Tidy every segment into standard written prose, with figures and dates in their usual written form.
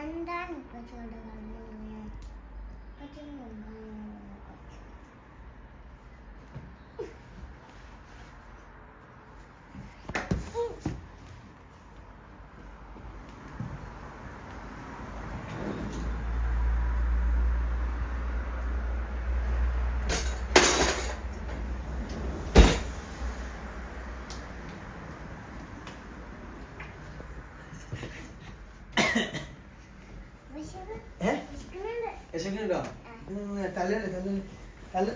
എന്താണ് ഇപ്പൊ ചൂട് കാണുന്നത്? വിശക്കുന്നുണ്ടോ? തലല്ലേ തല തല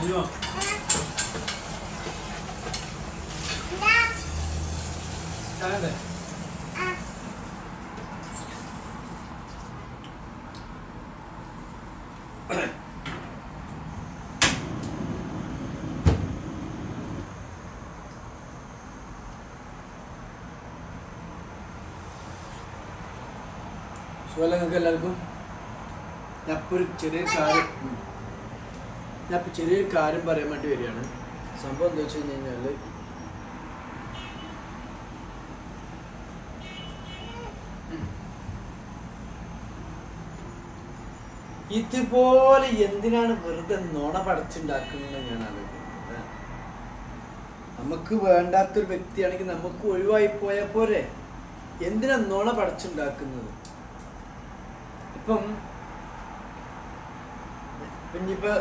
അയ്യോ അതെ നിങ്ങൾക്ക് എല്ലാവർക്കും ഞാനിപ്പോൾ ചെറിയൊരു കാര്യം പറയാൻ വേണ്ടി വരികയാണ്. സംഭവം എന്താ വെച്ച് കഴിഞ്ഞാൽ ഇതുപോലെ എന്തിനാണ് വെറുതെ നുണ പടച്ചുണ്ടാക്കുന്നത് ഞാൻ ആലോചിക്കുന്നത്. നമുക്ക് വേണ്ടാത്തൊരു വ്യക്തിയാണെങ്കിൽ നമുക്ക് ഒഴിവായി പോയാൽ പോരെ, എന്തിനാ നുണ പടച്ചുണ്ടാക്കുന്നത്? ഇപ്പം ഇനിയിപ്പോൾ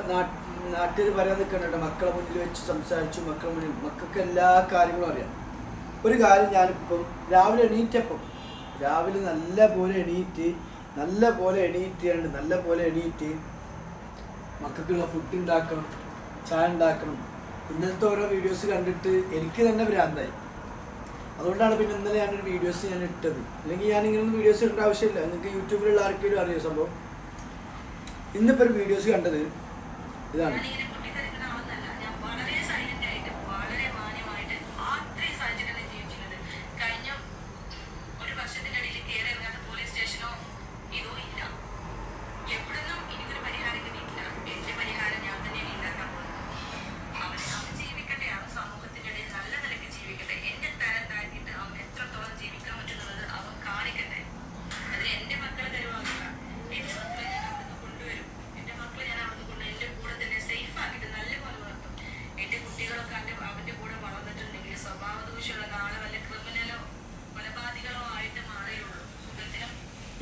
നാട്ടിൽ പറയാൻ നിൽക്കണ്ട, മക്കളെ മുന്നിൽ വെച്ച് സംസാരിച്ചു, മക്കൾക്ക് എല്ലാ കാര്യങ്ങളും അറിയാം. ഒരു കാര്യം, ഞാനിപ്പം രാവിലെ നല്ല പോലെ എണീറ്റ് മക്കൾക്കുള്ള ഫുഡ് ഉണ്ടാക്കണം, ചായ ഉണ്ടാക്കണം. ഇന്നത്തെ ഓരോ വീഡിയോസ് കണ്ടിട്ട് എനിക്ക് തന്നെ ഭ്രാന്തായി. അതുകൊണ്ടാണ് പിന്നെ ഇന്നലെ ഞാനൊരു വീഡിയോസ് ഇട്ടത്. അല്ലെങ്കിൽ ഞാനിങ്ങനൊന്നും വീഡിയോസ് ഇടേണ്ട ആവശ്യമില്ല. നിങ്ങൾക്ക് യൂട്യൂബിലുള്ള ആർക്കെങ്കിലും അറിയാം സംഭവം. ഇന്നിപ്പോൾ ഒരു വീഡിയോസ് കണ്ടത് ഇതാണ്.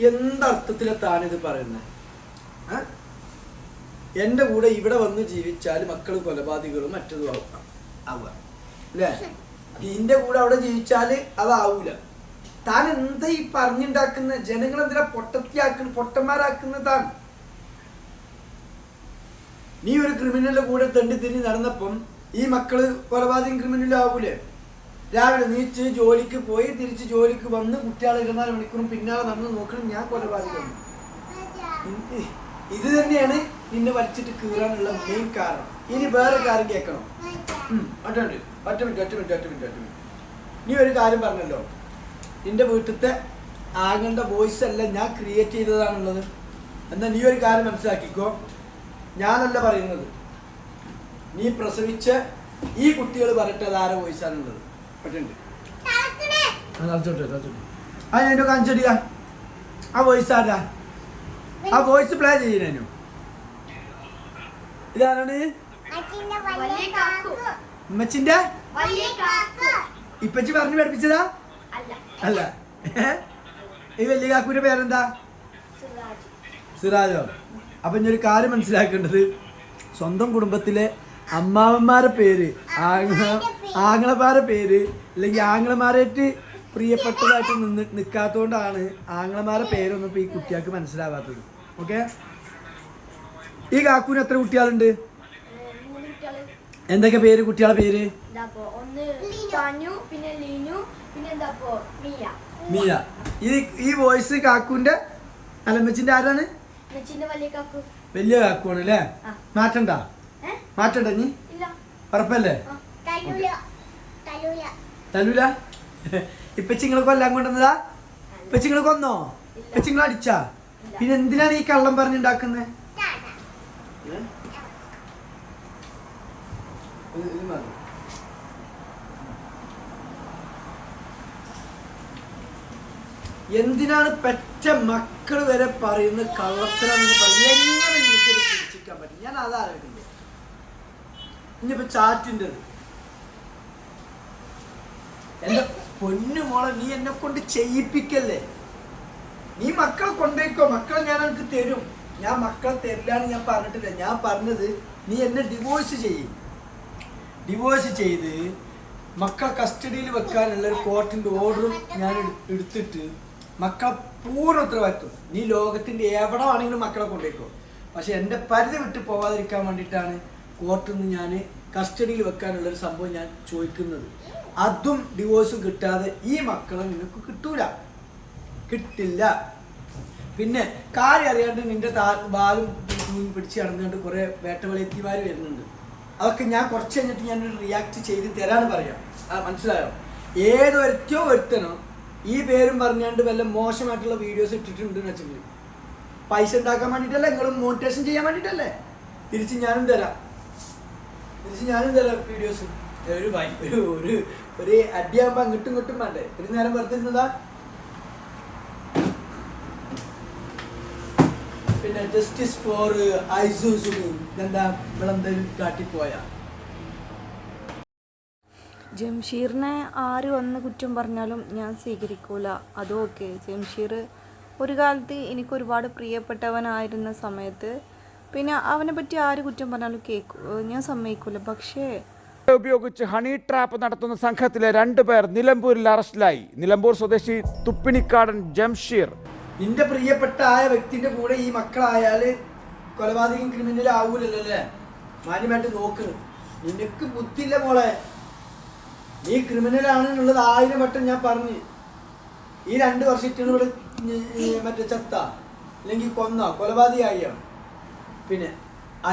എന്തർത്ഥത്തിലെത്താണിത് പറയുന്നത്? എൻ്റെ കൂടെ ഇവിടെ വന്ന് ജീവിച്ചാൽ മക്കൾ കൊലപാതകങ്ങളും മറ്റതും ആവുക അല്ലേ? നിന്റെ കൂടെ അവിടെ ജീവിച്ചാൽ അതാവൂല. താൻ എന്താ ഈ പറഞ്ഞുണ്ടാക്കുന്ന? ജനങ്ങളെന്തിനാ പൊട്ടന്മാരാക്കുന്ന? താൻ നീ ഒരു ക്രിമിനലിന്റെ കൂടെ തെണ്ടി തിരിഞ്ഞ് നടന്നപ്പം ഈ മക്കള് കൊലപാതകം ക്രിമിനലും ആവൂലേ? രാവിലെ നീച്ച് ജോലിക്ക് പോയി തിരിച്ച് ജോലിക്ക് വന്ന് കുട്ടികളെ 24 മണിക്കൂറും പിന്നാലെ നടന്ന് നോക്കണം. ഞാൻ കൊലപാതകം. ഇത് തന്നെയാണ് നിന്നെ വലിച്ചിട്ട് കീറാനുള്ള മെയിൻ കാരണം. ഇനി വേറെ കാര്യം കേൾക്കണം. ഒറ്റ മിനിറ്റ്. നീ ഒരു കാര്യം പറഞ്ഞല്ലോ, നിന്റെ വീട്ടിലത്തെ ആകേണ്ട വോയിസ് അല്ല ഞാൻ ക്രിയേറ്റ് ചെയ്തതാണുള്ളത്. എന്നാൽ നീ ഒരു കാര്യം മനസ്സിലാക്കിക്കോ, ഞാനല്ല പറയുന്നത്. നീ പ്രസവിച്ച ഈ കുട്ടികൾ പറയട്ടെ അതാരെ വോയിസാണുള്ളത്. കാണിച്ചടിക്ക ആ വോയിസ് ആരാ? ആ വോയിസ് പ്ലേ ചെയ്യുന്നു. ഇതാരാണ്? ഉമ്മച്ചിന്റെ ഇപ്പച്ചി പറഞ്ഞു പഠിപ്പിച്ചതാ? അല്ല. ഈ വലിയ കാക്കൂന്റെ പേരെന്താ? സിറാജോ. അപ്പൊ ഞാൻ ഒരു കാര്യം മനസ്സിലാക്കേണ്ടത്, സ്വന്തം കുടുംബത്തിലെ അമ്മാവന്മാരെ പേര്, ആങ്ങളമാരെ പേര്, അല്ലെങ്കിൽ ആങ്ങളമാരായിട്ട് പ്രിയപ്പെട്ടതായിട്ട് നിൽക്കാത്തതുകൊണ്ടാണ് ആങ്ങളമാരെ പേരൊന്നും ഇപ്പൊ ഈ കുട്ടികൾക്ക് മനസ്സിലാവാത്തത്. ഓക്കെ, ഈ കാക്കൂന് എത്ര കുട്ടികളുണ്ട്? എന്തൊക്കെ പേര്? കുട്ടികളെ പേര്? മീയ. ഈ വോയിസ് കാക്കൂന്റെ അല്ല അമ്മച്ചിന്റെ ആരാണ്? വലിയ കാക്കുവാണ് അല്ലേ? മാറ്റണ്ട ഇനി ഉറപ്പല്ലേ? തലൂല. ഇപ്പച്ചിങ്ങളെ കൊല്ലാൻ കൊണ്ടുവന്നതാ? ഇപ്പച്ചിങ്ങളെ കൊന്നോ? ഇപ്പച്ചിങ്ങളെ അടിച്ചാ? പിന്നെ എന്തിനാണ് ഈ കള്ളം പറഞ്ഞുണ്ടാക്കുന്നത്? എന്തിനാണ് പെറ്റ മക്കൾ വരെ പറയുന്ന കള്ളത്തരാണെന്ന് പറയും? എങ്ങനെ എനിക്കത് പിടിച്ചിക്കാൻ പറ്റും? ഞാൻ അതാലോചിക്കുന്നത്. ഇനിയിപ്പോ ചാറ്റിൻ്റെത് എന്റെ പൊന്നു മോളെ, നീ എന്നെ കൊണ്ട് ചെയ്യിപ്പിക്കല്ലേ. നീ മക്കളെ കൊണ്ടേക്കോ, മക്കളെ ഞാൻ എനിക്ക് തരും. ഞാൻ മക്കളെ തരില്ലാന്ന് ഞാൻ പറഞ്ഞിട്ടില്ല. ഞാൻ പറഞ്ഞത് നീ എന്നെ ഡിവോഴ്സ് ചെയ്ത് മക്കളെ കസ്റ്റഡിയിൽ വെക്കാനുള്ള ഒരു കോർട്ടിന്റെ ഓർഡറും ഞാൻ എടുത്തിട്ട് മക്കളെ പൂർണ്ണ ഉത്തരവാദിത്വം. നീ ലോകത്തിന്റെ എവിടെ വേണമെങ്കിലും മക്കളെ കൊണ്ടേക്കോ. പക്ഷെ എൻ്റെ പരിധി വിട്ട് പോവാതിരിക്കാൻ വേണ്ടിയിട്ടാണ് കോർട്ടിൽ നിന്ന് ഞാൻ കസ്റ്റഡിയിൽ വെക്കാനുള്ളൊരു സംഭവം ഞാൻ ചോദിക്കുന്നത്. അതും ഡിവോഴ്സും കിട്ടാതെ ഈ മക്കളെ നിനക്ക് കിട്ടില്ല. പിന്നെ കാര്യം അറിയാണ്ട് നിന്റെ ബാലും പിടിച്ച് നടന്നുകൊണ്ട് കുറെ വേട്ടവളിയത്തിമാർ വരുന്നുണ്ട്. അതൊക്കെ ഞാൻ കുറച്ച് കഴിഞ്ഞിട്ട് ഞാനൊരു റിയാക്ട് ചെയ്ത് തരാന്ന് പറയാം. മനസ്സിലായോ? ഒരുത്തനോ ഈ പേരും പറഞ്ഞാണ്ട് വല്ല മോശമായിട്ടുള്ള വീഡിയോസ് ഇട്ടിട്ടുണ്ട് എന്ന് വെച്ചെങ്കിൽ പൈസ ഉണ്ടാക്കാൻ വേണ്ടിയിട്ടല്ലേ, നിങ്ങളും മോണിറ്റേഷൻ ചെയ്യാൻ വേണ്ടിയിട്ടല്ലേ. തിരിച്ച് ഞാനും തരാം വീഡിയോസ്. ഒരു അടിയാകുമ്പോ അങ്ങോട്ടും ഇങ്ങോട്ടും വേണ്ടേ? ഒരു നേരം വെറുതെ പിന്നെ ജസ്റ്റിസ് ഫോർ ഐസൂസുമി എന്താ വിളന്തൽ കാട്ടിപ്പോയ ജംഷീറിനെ ആര് വന്ന് കുറ്റം പറഞ്ഞാലും ഞാൻ സ്വീകരിക്കൂല. അതും ഓക്കെ. ജംഷീർ ഒരു കാലത്ത് എനിക്ക് ഒരുപാട് പ്രിയപ്പെട്ടവനായിരുന്ന സമയത്ത് പിന്നെ അവനെ പറ്റി ആര് കുറ്റം പറഞ്ഞാലും ഞാൻ സമ്മതിക്കൂല. പക്ഷേ ഉപയോഗിച്ച് ഹണി ട്രാപ്പ് നടത്തുന്ന സംഘത്തിലെ 2 പേർ നിലമ്പൂരിൽ അറസ്റ്റിലായി. നിലമ്പൂർ സ്വദേശി തുപ്പിനിക്കാടൻ ജംഷീർ. നിന്റെ പ്രിയപ്പെട്ട വ്യക്തിന്റെ കൂടെ ഈ മക്കളായാല് കൊലപാതകം ക്രിമിനൽ ആവൂലല്ലോ അല്ലേ? മാന്യമായിട്ട് നോക്ക്. നിനക്ക് ബുദ്ധിയില്ല മോളെ. നീ ക്രിമിനലാണെന്നുള്ളത് 1000 വട്ടം ഞാൻ പറഞ്ഞു. ഈ 2 വർഷത്തിനുള്ളിൽ മറ്റേ ചത്ത അല്ലെങ്കിൽ കൊലപാതകയോ. പിന്നെ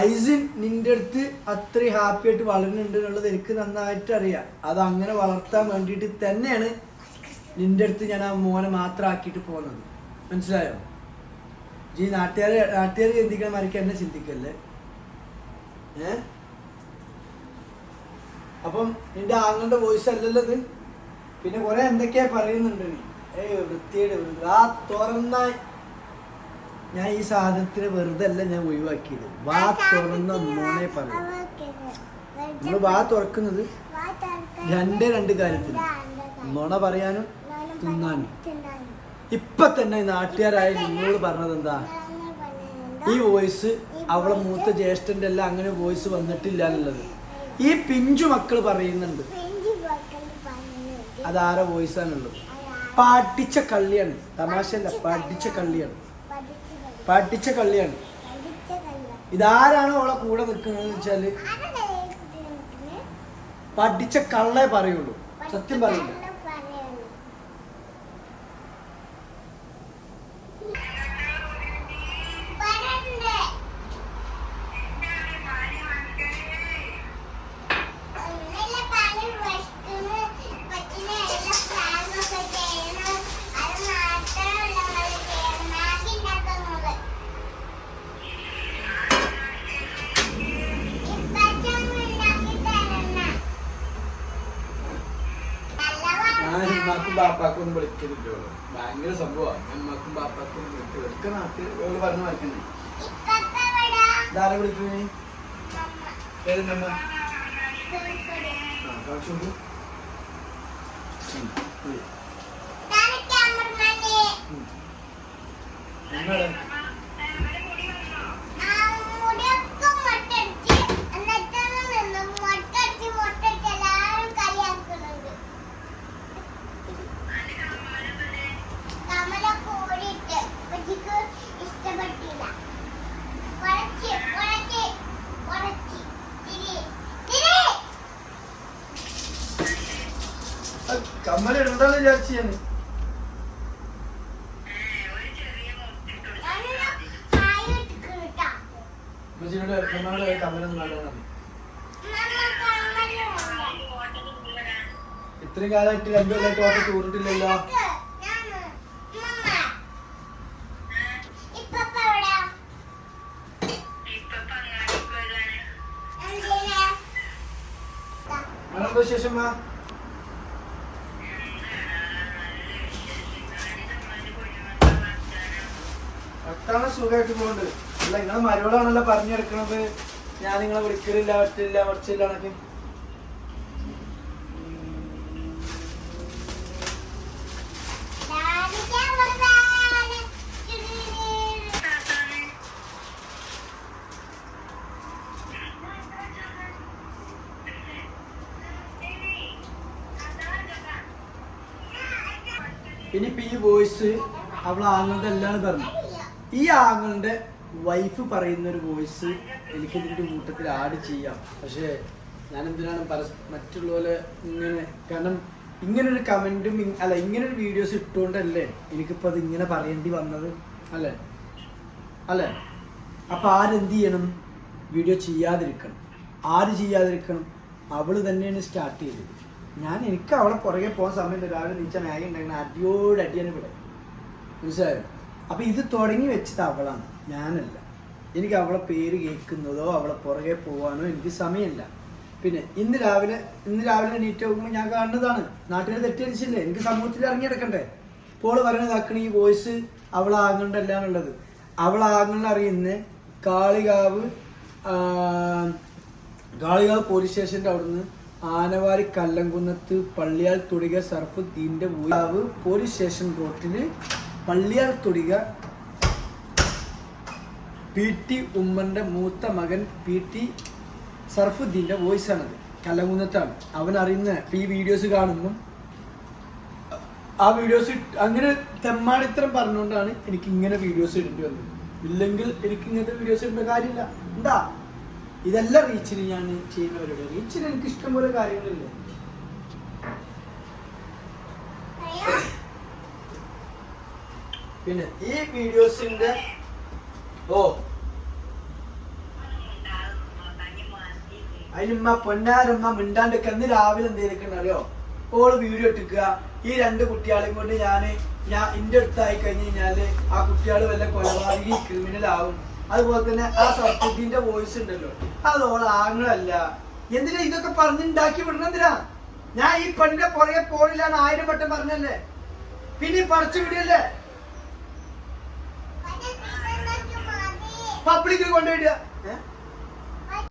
ഐസിൻ നിന്റെ അടുത്ത് അത്രയും ഹാപ്പി ആയിട്ട് വളരുന്നുണ്ട് എന്നുള്ളത് എനിക്ക് നന്നായിട്ട് അറിയാം. അത് അങ്ങനെ വളർത്താൻ വേണ്ടിയിട്ട് തന്നെയാണ് നിന്റെ അടുത്ത് ഞാൻ ആ മോനെ മാത്രമാക്കിയിട്ട് പോകുന്നത്. മനസ്സിലായോ? ഈ നാട്ടുകാർ ചിന്തിക്കണ മാതിരിക്ക് എന്നെ ചിന്തിക്കല്ലേ. അപ്പം നിന്റെ ആങ്ങളുടെ വോയിസ് അല്ലല്ലോ ഇത്. പിന്നെ കുറെ എന്തൊക്കെയാ പറയുന്നുണ്ട് നീ. വൃത്തിയുടെ തുറന്ന ഞാൻ ഈ സാധനത്തിന് വെറുതെ അല്ല ഞാൻ ഒഴിവാക്കിയത്. വാ തുറന്ന മോനെ പറയും. നമ്മൾ വാ തുറക്കുന്നത് 2 കാര്യത്തിന്, നുണ പറയാനും തിന്നാനും. ഇപ്പൊ തന്നെ നാട്ടുകാരായ നിങ്ങളോട് പറഞ്ഞത് എന്താ? ഈ വോയിസ് അവളെ മൂത്ത ജ്യേഷ്ഠന്റെ എല്ലാം അങ്ങനെ വോയിസ് വന്നിട്ടില്ല എന്നുള്ളത് ഈ പിഞ്ചു മക്കൾ പറയുന്നുണ്ട്. അതാര വോയിസ് ആണുള്ളത്? പഠിച്ച കള്ളിയാണ്, തമാശല്ല. പഠിച്ച കള്ളിയാണ്. ഇതാരാണോ അവളെ കൂടെ നിൽക്കുന്നത് വെച്ചാല് പഠിച്ച കള്ളേ പറയുള്ളൂ, സത്യം പറയില്ല. ഉമ്മാക്കും ബാപ്പാക്കും ഒന്നും വിളിക്കലില്ലോ. ഭയങ്കര സംഭവമാണ്. ഉമ്മാക്കും ബാപ്പാക്കും വിളിക്കുക നാട്ടിൽ പറഞ്ഞു വായിക്കണേ. ഇതാരെ വിളിക്കുന്നേ? ഏതെന്നമ്മ കാണിച്ചോളൂ. എന്നാണ് കമ്മല് ഇടണ്ടെന്ന് വിചാരിച്ചു ഞാൻ. ഇത്രയും കാലമായിട്ട് 2 കൊല്ലമായിട്ട് ഓട്ടോ ടൂറിട്ടില്ലല്ലോ. എന്താ വിശേഷം? ഒട്ടാണ് സുഖമായിട്ട് പോകുന്നുണ്ട്. അല്ല നിങ്ങളെ മരോളാണല്ലോ പറഞ്ഞെടുക്കണത് ഞാൻ നിങ്ങളെ വിളിക്കലില്ല പറ്റില്ല കുറച്ചില്ല എന്നൊക്കെ. ഇനിയിപ്പോ ഈ വോയിസ് അവളെ ആങ്ങളുടെ എല്ലാം പറഞ്ഞു. ഈ ആങ്ങളുടെ വൈഫ് പറയുന്ന ഒരു വോയിസ് എനിക്ക് ഇതിൻ്റെ കൂട്ടത്തിൽ ആഡ് ചെയ്യാം. പക്ഷേ ഞാൻ എന്തിനാണ് മറ്റുള്ള പോലെ ഇങ്ങനെ, കാരണം ഇങ്ങനൊരു കമൻറ്റും അല്ല ഇങ്ങനൊരു വീഡിയോസ് ഇട്ടുകൊണ്ടല്ലേ എനിക്കിപ്പോൾ അത് ഇങ്ങനെ പറയേണ്ടി വന്നത് അല്ലേ അല്ലേ. അപ്പം ആരെന്ത് ചെയ്യണം? വീഡിയോ ചെയ്യാതിരിക്കണം. ആര് ചെയ്യാതിരിക്കണം? അവൾ തന്നെയാണ് സ്റ്റാർട്ട് ചെയ്തത്. എനിക്ക് അവളെ പുറകെ പോകാൻ സമയത്ത് രാവിലെ നീച്ച മാഗി ഉണ്ടാക്കുന്ന അടിയോടടിയാണ് ഇവിടെ, മനസ്സിലായോ? അപ്പം ഇത് തുടങ്ങി വെച്ചത് അവളാണ്, ഞാനല്ല. എനിക്ക് അവളെ പേര് കേൾക്കുന്നതോ അവളെ പുറകെ പോകാനോ എനിക്ക് സമയമില്ല. പിന്നെ ഇന്ന് രാവിലെ എണീറ്റ് നോക്കുമ്പോൾ ഞാൻ കാണുന്നതാണ്. നാട്ടുകാർ തെറ്റിദ്ധരിച്ചില്ലേ? എനിക്ക് സമൂഹത്തിൽ ഇറങ്ങിയെടുക്കണ്ടേ? ഇപ്പോൾ പറയുന്നതാക്കണ ഈ വോയിസ് അവളാകണ്ടല്ല എന്നുള്ളത്. അവളാകണ്ട അറിയുന്ന കാളികാവ് പോലീസ് സ്റ്റേഷൻ്റെ അവിടുന്ന് ആനവാരി കല്ലംകുന്നത്ത് പള്ളിയാൽ തൊടിക സർഫുദ്ദീൻ്റെ പോലീസ് സ്റ്റേഷൻ റോട്ടിൽ പള്ളിയാൽ തൊടിക PT ഉമ്മൻ്റെ മൂത്ത മകൻ PT സർഫുദ്ദീൻ്റെ വോയിസാണത്. കല്ലംകുന്നത്താണ്. അവൻ അറിയുന്ന ഈ വീഡിയോസ് കാണുമ്പം ആ വീഡിയോസ് അങ്ങനെ തെമ്മാടിത്തരം പറഞ്ഞുകൊണ്ടാണ് എനിക്ക് ഇങ്ങനെ വീഡിയോസ് ഇടേണ്ടി വന്നത്. ഇല്ലെങ്കിൽ എനിക്ക് ഇങ്ങനത്തെ വീഡിയോസ് ഇടേണ്ട കാര്യമില്ല. എന്താ ഇതെല്ലാം റീച്ചിന് ഞാൻ ചെയ്യുന്നവരുടെ റീച്ചിന് എനിക്ക് ഇഷ്ടംപോലെ കാര്യങ്ങളില്ലേ. പിന്നെ ഈ വീഡിയോസിന്റെ അതിനുമ്മ പൊന്നാരമ്മ മിണ്ടാണ്ടൊക്കെ എന്ന് രാവിലെ എന്തെങ്കിലും അറിയോ? ഓള് വീഡിയോ ഇട്ടിക്കുക. ഈ 2 കുട്ടികളെയും കൊണ്ട് ഞാൻ എൻ്റെ അടുത്തായി കഴിഞ്ഞ് കഴിഞ്ഞാല് ആ കുട്ടികൾ വല്ല കൊലപാതകി ക്രിമിനൽ ആവും. അതുപോലെ തന്നെ ആ സർഫുദ്ദീന്റെ വോയിസ് ഉണ്ടല്ലോ, അത് ഓള് ആങ്ങളല്ല. എന്തിനാ ഇതൊക്കെ പറഞ്ഞുണ്ടാക്കി വിടണം? എന്തിനാ? ഞാൻ ഈ പെണ്ണിന്റെ പുറകെ പോണില്ലാന്ന് 1000 വട്ടം പറഞ്ഞല്ലേ, പിന്നെ പറിച്ചു വിടിയല്ലേ, പബ്ലിക്കിൽ കൊണ്ടുപോയിടുക.